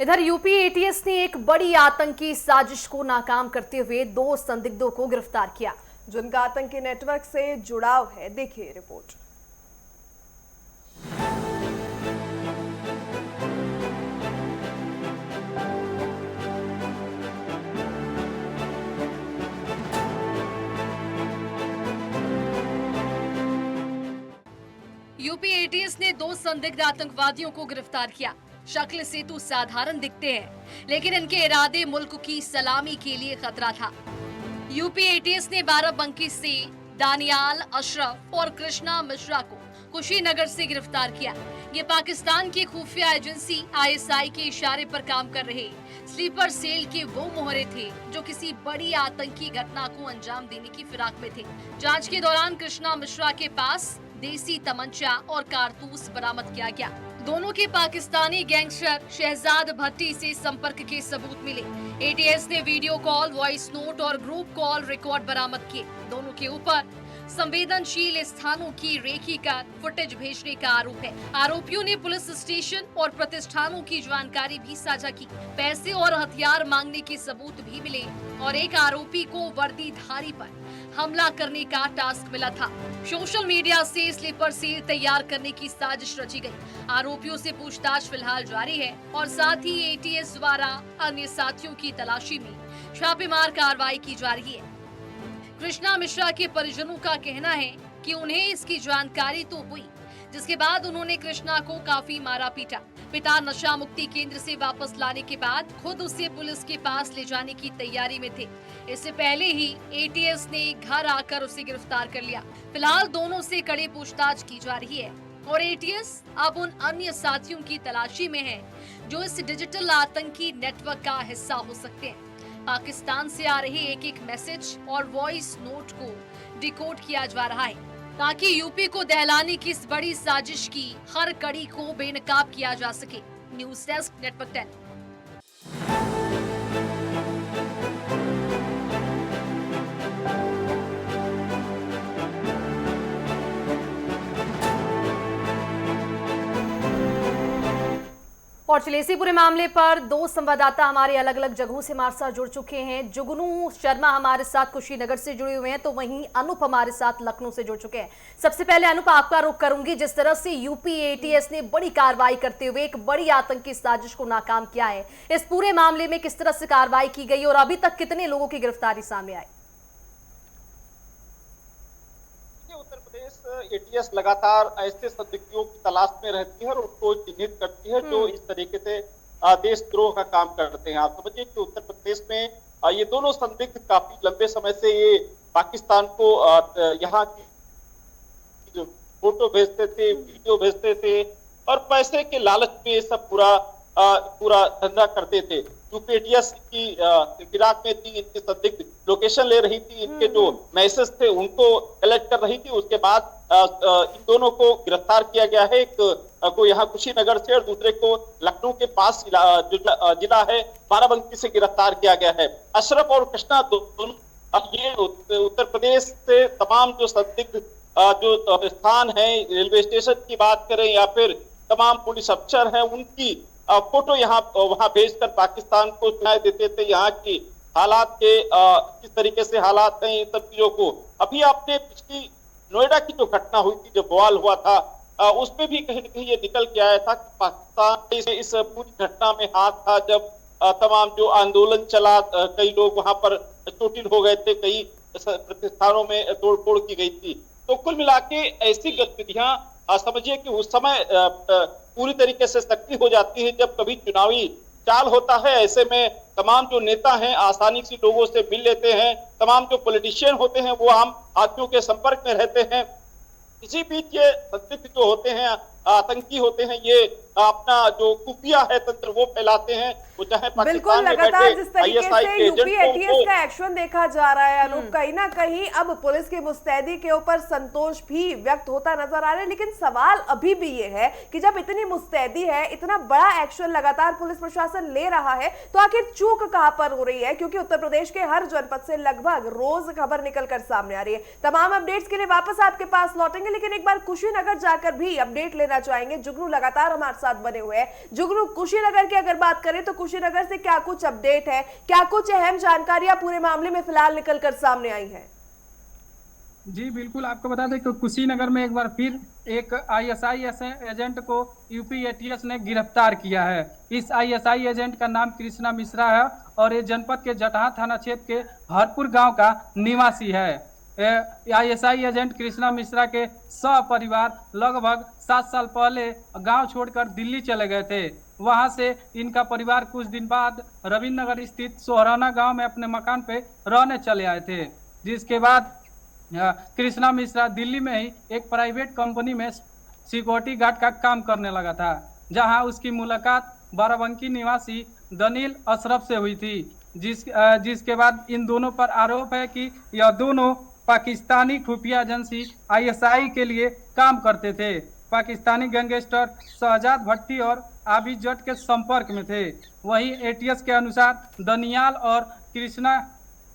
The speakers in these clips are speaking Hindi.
इधर यूपी एटीएस ने एक बड़ी आतंकी साजिश को नाकाम करते हुए 2 संदिग्धों को गिरफ्तार किया, जिनका आतंकी नेटवर्क से जुड़ाव है। देखिए रिपोर्ट। यूपी एटीएस ने 2 संदिग्ध आतंकवादियों को गिरफ्तार किया। शक्ल से तो साधारण दिखते हैं, लेकिन इनके इरादे मुल्क की सलामी के लिए खतरा था। यूपी एटीएस ने बाराबंकी से दानियाल अशरफ और कृष्णा मिश्रा को कुशीनगर से गिरफ्तार किया। ये पाकिस्तान की खुफिया एजेंसी आईएसआई के इशारे पर काम कर रहे स्लीपर सेल के वो मोहरे थे जो किसी बड़ी आतंकी घटना को अंजाम देने की फिराक में थे। जांच के दौरान कृष्णा मिश्रा के पास देसी तमंचा और कारतूस बरामद किया गया। दोनों के पाकिस्तानी गैंगस्टर शहजाद भट्टी से संपर्क के सबूत मिले। एटीएस ने वीडियो कॉल, वॉइस नोट और ग्रुप कॉल रिकॉर्ड बरामद किए। दोनों के ऊपर संवेदनशील स्थानों की रेखी कर फुटेज भेजने का आरोप है। आरोपियों ने पुलिस स्टेशन और प्रतिष्ठानों की जानकारी भी साझा की। पैसे और हथियार मांगने के सबूत भी मिले और एक आरोपी को वर्दीधारी पर हमला करने का टास्क मिला था। सोशल मीडिया से स्लीपर सेल तैयार करने की साजिश रची गई। आरोपियों से पूछताछ फिलहाल जारी है और साथ ही एटीएस द्वारा अन्य साथियों की तलाशी में छापेमार कार्रवाई की जा रही है। कृष्णा मिश्रा के परिजनों का कहना है कि उन्हें इसकी जानकारी तो हुई, जिसके बाद उन्होंने कृष्णा को काफी मारा पीटा। पिता नशा मुक्ति केंद्र से वापस लाने के बाद खुद उसे पुलिस के पास ले जाने की तैयारी में थे। इससे पहले ही एटीएस ने घर आकर उसे गिरफ्तार कर लिया। फिलहाल दोनों से कड़ी पूछताछ की जा रही है और एटीएस अब उन अन्य साथियों की तलाशी में है जो इस डिजिटल आतंकी नेटवर्क का हिस्सा हो सकते हैं। पाकिस्तान से आ रहे एक एक मैसेज और वॉइस नोट को डिकोड किया जा रहा है ताकि यूपी को दहलाने की इस बड़ी साजिश की हर कड़ी को बेनकाब किया जा सके। News desk, network 10। और चलिए इसी पूरे मामले पर 2 संवाददाता हमारे अलग अलग जगहों से हमारे साथ जुड़ चुके हैं। जुगनू शर्मा हमारे साथ कुशीनगर से जुड़े हुए हैं, तो वहीं अनूप हमारे साथ लखनऊ से जुड़ चुके हैं। सबसे पहले अनूप, आपका रुख करूंगी। जिस तरह से यूपी एटीएस ने बड़ी कार्रवाई करते हुए एक बड़ी आतंकी साजिश को नाकाम किया है, इस पूरे मामले में किस तरह से कार्रवाई की गई और अभी तक कितने लोगों की गिरफ्तारी सामने आई? उत्तर प्रदेश एटीएस लगातार ऐसे संदिग्धों की तलाश में रहती है और उसको चिन्हित करती है जो इस तरीके से देशद्रोह का काम करते हैं। आप समझिए कि उत्तर प्रदेश में ये दोनों संदिग्ध काफी लंबे समय से ये पाकिस्तान को यहाँ की जो फोटो भेजते थे, वीडियो भेजते थे और पैसे के लालच में सब पूरा धंधा करते थे। यूपी एटीएस की फिराक में थी, इनकी संदिग्ध लोकेशन ले रही थी, इनके जो मैसेज थे उनको कलेक्ट कर रही थी। उसके बाद इन दोनों को गिरफ्तार किया गया है। एक को यहाँ कुशीनगर से और दूसरे को लखनऊ के पास जो जिला है बाराबंकी से गिरफ्तार किया गया है। अशरफ और कृष्णा दोनों अब ये उत्तर प्रदेश से तमाम जो संदिग्ध जो स्थान है, रेलवे स्टेशन की बात करें या फिर तमाम पुलिस अफसर हैं, उनकी फोटो यहाँ वहां भेजकर पाकिस्तान को सुनाई देते थे। यहाँ की हालात के किस तरीके से हालात हैं, इन सब चीजों को अभी आपने पिछली नोएडा की जो घटना हुई थी, जो बवाल हुआ था, उसमें भी कहीं न कहीं ये निकल के आया था कि पाकिस्तान इस पूरी घटना में हाथ था। जब तमाम जो आंदोलन चला, कई लोग वहां पर चोटिल हो गए थे, कई प्रतिष्ठानों में तोड़फोड़ की गई थी। तो कुल मिला के ऐसी गतिविधियां समझिए कि उस समय पूरी तरीके से सक्रिय हो जाती है जब कभी चुनावी चाल होता है। ऐसे में तमाम जो नेता हैं आसानी से लोगों से मिल लेते हैं, तमाम जो पॉलिटिशियन होते हैं वो आम आदमियों के संपर्क में रहते हैं। इसी बीच ये संदिग्ध जो होते हैं, आतंकी होते हैं, ये अपना जो खुफिया है तंत्र वो फैलाते हैं। वो चाहे बिल्कुल, लगातार जिस तरीके से यूपी एटीएस का एक्शन देखा जा रहा है अनूप, कहीं ना कहीं अब पुलिस की मुस्तैदी के ऊपर संतोष भी व्यक्त होता नजर आ रहा है। लेकिन सवाल अभी भी ये है कि जब इतनी मुस्तैदी है, इतना बड़ा एक्शन लगातार पुलिस प्रशासन ले रहा है, तो आखिर चूक कहां पर हो रही है? क्योंकि उत्तर प्रदेश के हर जनपद से लगभग रोज खबर निकलकर सामने आ रही है। तमाम अपडेट्स के लिए वापस आपके पास लौटेंगे, लेकिन एक बार कुशीनगर जाकर भी अपडेट लेना लेना चाहेंगे। जुगनू लगातार हमारे साथ बने हुए हैं। जुगनू, कुशीनगर की अगर बात करें तो कुशीनगर से क्या कुछ अपडेट है, क्या कुछ अहम जानकारियां पूरे मामले में फिलहाल निकलकर सामने आई हैं? जी बिल्कुल, आपको बता दें कि कुशीनगर में एक बार फिर एक आईएसआई एजेंट को यूपी एटीएस ने गिरफ्तार किया है। इस आईएसआई एजेंट का नाम कृष्णा मिश्रा है और ये जनपद के जटहा थाना क्षेत्र के हरपुर गांव का निवासी है। आईएसआई एजेंट कृष्णा मिश्रा के सपरिवार लगभग 7 साल पहले गांव छोड़कर दिल्ली चले गए थे। वहां से इनका परिवार कुछ दिन बाद रविन्द्र नगर स्थित सोहराना गांव में अपने मकान पे रहने चले आए थे, जिसके बाद कृष्णा मिश्रा दिल्ली में ही एक प्राइवेट कंपनी में सिक्योरिटी गार्ड का काम करने लगा था, जहां उसकी मुलाकात बाराबंकी निवासी दनील अशरफ से हुई थी, जिसके बाद इन दोनों पर आरोप है कि यह दोनों पाकिस्तानी खुफिया एजेंसी आईएसआई के लिए काम करते थे। पाकिस्तानी गैंगस्टर शहजाद भट्टी और आबिद जट के संपर्क में थे। वहीं एटीएस के अनुसार दनियाल और कृष्णा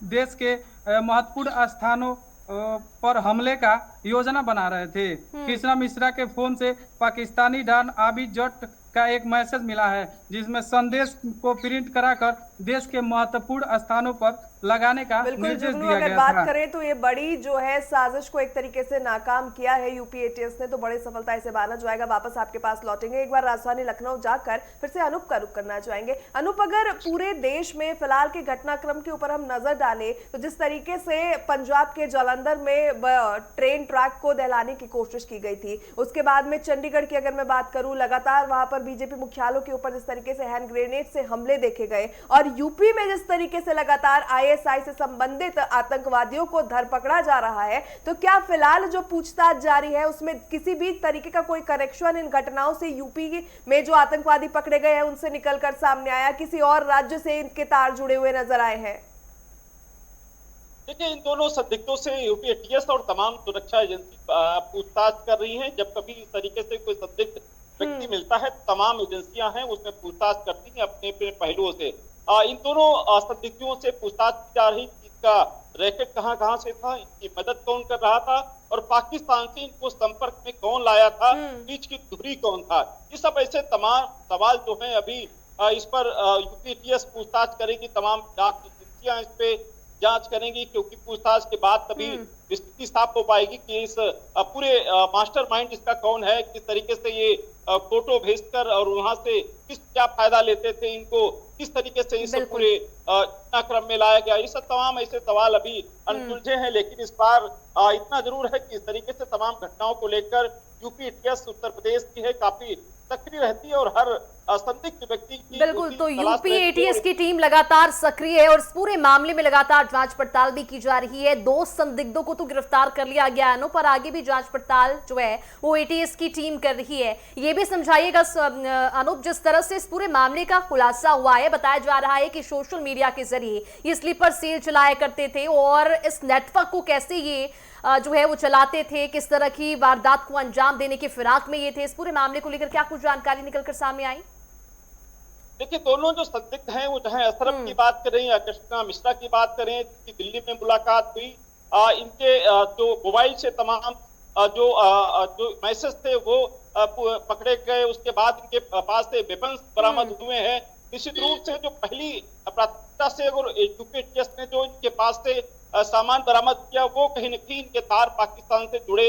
देश के महत्वपूर्ण स्थानों पर हमले का योजना बना रहे थे। कृष्णा मिश्रा के फोन से पाकिस्तानी डॉन आबिद जट का एक मैसेज मिला है, जिसमें संदेश को प्रिंट कराकर देश के महत्वपूर्ण स्थानों पर लगाने का निर्देश दिया गया था। बात करें तो ये बड़ी जो है साजिश को एक तरीके से नाकाम किया है यूपी एटीएस ने, तो बड़ी सफलता से माना जाएगा। वापस आपके पास लौटेंगे, एक बार राजधानी लखनऊ जाकर फिर से अनूप का रुख करना चाहेंगे। अनूप, अगर पूरे देश में फिलहाल के घटनाक्रम के ऊपर हम नजर डालें तो जिस तरीके से पंजाब के जालंधर में ट्रेन ट्रैक को दहलाने की कोशिश की गई थी, उसके बाद में चंडीगढ़ की अगर मैं बात करूं, लगातार वहां पर बीजेपी मुख्यालयों के ऊपर जिस तरीके से हैंड ग्रेनेड से हमले देखे गए, और यूपी में जिस तरीके से लगातार आईएसआई से संबंधित आतंकवादियों को धर पकड़ा जा रहा है, तो क्या फिलहाल जो पूछताछ जारी है उसमें किसी भी तरीके का कोई कनेक्शन इन घटनाओं से यूपी में जो आतंकवादी पकड़े गए हैं उनसे निकलकर सामने आया, किसी और राज्य से इनके तार जुड़े हुए नजर आए हैं? देखिए, इन दोनों संदिग्धों से यूपी एटीएस और तमाम सुरक्षा एजेंसी पूछताछ कर रही हैं। जब कभी इस तरीके से कोई संदिग्ध व्यक्ति मिलता है, तमाम एजेंसियां हैं उसमें पूछताछ करती हैं अपने अपने पहलुओं से। इन दोनों संदिग्धों से पूछताछ की जा रही, इसका रैकेट कहां से था, इनकी मदद कौन कर रहा था और पाकिस्तान से इनको संपर्क में कौन लाया था, बीच की धुरी कौन था, ये सब ऐसे तमाम सवाल जो हैं अभी इस पर यूपी एटीएस पूछताछ करेगी। तमाम जांच एजेंसियां इस पे जांच करेंगी, क्योंकि पूछताछ के बाद तभी स्थिति साफ हो पाएगी कि इस पूरे मास्टरमाइंड इसका कौन है, किस तरीके से ये फोटो भेजकर और वहां से क्या फायदा लेते थे, इनको किस तरीके से इस पूरे क्रम में लाया गया। ये सब तमाम ऐसे सवाल अभी अनसुलझे हैं, लेकिन इस बार इतना जरूर है कि इस तरीके से तमाम घटनाओं को लेकर यूपी एटीएस उत्तर प्रदेश की है काफी सक्रिय रहती है और हर संदिग्ध व्यक्ति की बिल्कुल, तो यूपी एटीएस की टीम लगातार सक्रिय है और इस पूरे मामले में लगातार जांच पड़ताल भी की जा रही है। 2 संदिग्धों को तो गिरफ्तार कर लिया गया है, पर आगे भी जांच पड़ताल जो है वो एटीएस की टीम कर रही है। ये भी समझाइएगा अनूप, जिस तरह से इस पूरे मामले का खुलासा हुआ है, बताया जा रहा है कि सोशल मीडिया के जरिए ये स्लीपर सेल चलाया करते थे और इस नेटवर्क को कैसे ये जो है वो चलाते थे, किस तरह की वारदात को अंजाम देने की फिराक में ये थे। इस पूरे मामले को लेकर क्या कुछ जानकारी निकलकर सामने आई? देखिए, दोनों जो संदिग्ध हैं वो चाहे अशरफ की बात करें या कृष्णा मिश्रा की बात करें, जिनकी दिल्ली में मुलाकात हुई, इनके जो मोबाइल से तमाम जो मैसेज थे वो पकड़े गए। उसके बाद इनके पास से वेपन्स बरामद हुए हैं। निश्चित रूप से जो पहली प्राथमिकता से अगर यूपी एटीएस ने जो इनके पास से सामान बरामद किया, वो कहीं न कहीं इनके तार पाकिस्तान से जुड़े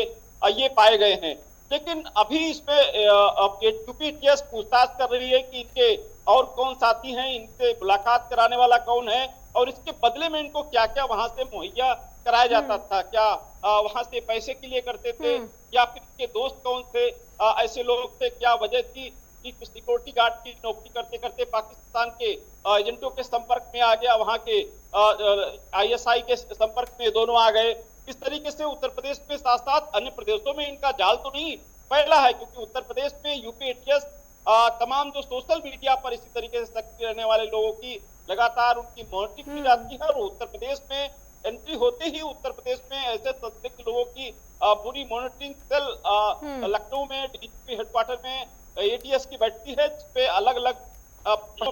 ये पाए गए हैं। लेकिन अभी इस पे यूपी एटीएस पूछताछ कर रही है कि इनके और कौन साथी हैं, इनसे मुलाकात कराने वाला कौन है और इसके बदले में इनको क्या क्या वहां से मुहैया कराया जाता था, क्या वहां से पैसे के लिए करते थे या फिर इनके दोस्त कौन थे, ऐसे लोग थे, क्या वजह थी कि सिक्योरिटी गार्ड की नौकरी करते करते पाकिस्तान के एजेंटों के संपर्क में आ गया, वहां के आईएसआई के संपर्क में दोनों आ गए। इस तरीके से उत्तर प्रदेश में साथ साथ अन्य प्रदेशों में इनका जाल तो नहीं फैला है, क्योंकि उत्तर प्रदेश में यूपी एटीएस तमाम जो सोशल मीडिया पर इसी तरीके से सक्रिय रहने वाले लोगों की लगातार उनकी मॉनिटरिंग की जाती है और उत्तर प्रदेश में एंट्री होते ही उत्तर प्रदेश में ऐसे संदिग्ध लोगों की पूरी मॉनिटरिंग सेल लखनऊ में डीजीपी हेडक्वार्टर में एटीएस की बैठती है, जिसपे अलग अलग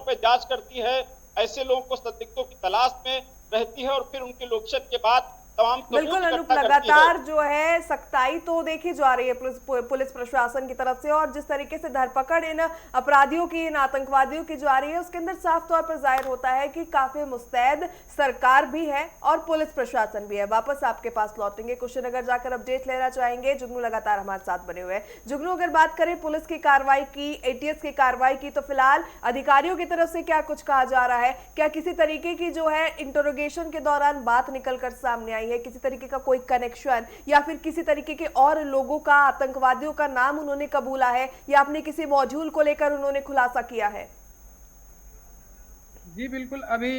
पे जांच करती है, ऐसे लोगों को संदिग्धों की तलाश में रहती है और फिर उनके लोकेशन के बाद तमाम बिल्कुल सबूत अनूप, इकट्ठा करती है। लगातार जो है सख्ताई तो देखी जा रही है पुलिस प्रशासन की तरफ से, और जिस तरीके से धरपकड़ इन अपराधियों की, इन आतंकवादियों की जा रही है, उसके अंदर साफ तौर पर जाहिर होता है कि काफी मुस्तैद सरकार भी है और पुलिस प्रशासन भी है। वापस आपके पास लौटेंगे, कुशीनगर जाकर अपडेट लेना चाहेंगे। जुगनू लगातार हमारे साथ बने हुए हैं। जुगनू, अगर बात करें पुलिस की कार्रवाई की, एटीएस की कार्रवाई की, तो फिलहाल अधिकारियों की तरफ से क्या कुछ कहा जा रहा है? क्या किसी तरीके की जो है इंटरोगेशन के दौरान बात निकल कर सामने आई है, किसी तरीके का कोई कनेक्शन, या फिर किसी तरीके के और लोगों का, आतंकवादियों का नाम उन्होंने कबूला है, या अपने किसी मॉड्यूल को लेकर उन्होंने खुलासा किया है? जी बिल्कुल, अभी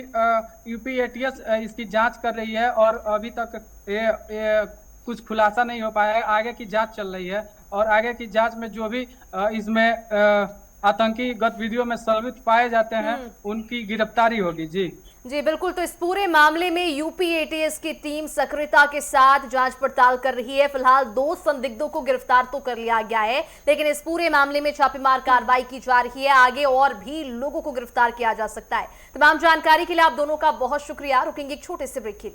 यूपी एटीएस इसकी जांच कर रही है और अभी तक ये कुछ खुलासा नहीं हो पाया है। आगे की जांच चल रही है और आगे की जांच में जो भी इसमें आतंकी गतिविधियों में संलिप्त पाए जाते हैं उनकी गिरफ्तारी होगी। जी जी बिल्कुल, तो इस पूरे मामले में यूपी एटीएस की टीम सक्रियता के साथ जांच पड़ताल कर रही है। फिलहाल 2 संदिग्धों को गिरफ्तार तो कर लिया गया है, लेकिन इस पूरे मामले में छापेमार कार्रवाई की जा रही है। आगे और भी लोगों को गिरफ्तार किया जा सकता है। तमाम जानकारी के लिए आप दोनों का बहुत शुक्रिया। रुकेंगे एक छोटे से ब्रेक के लिए।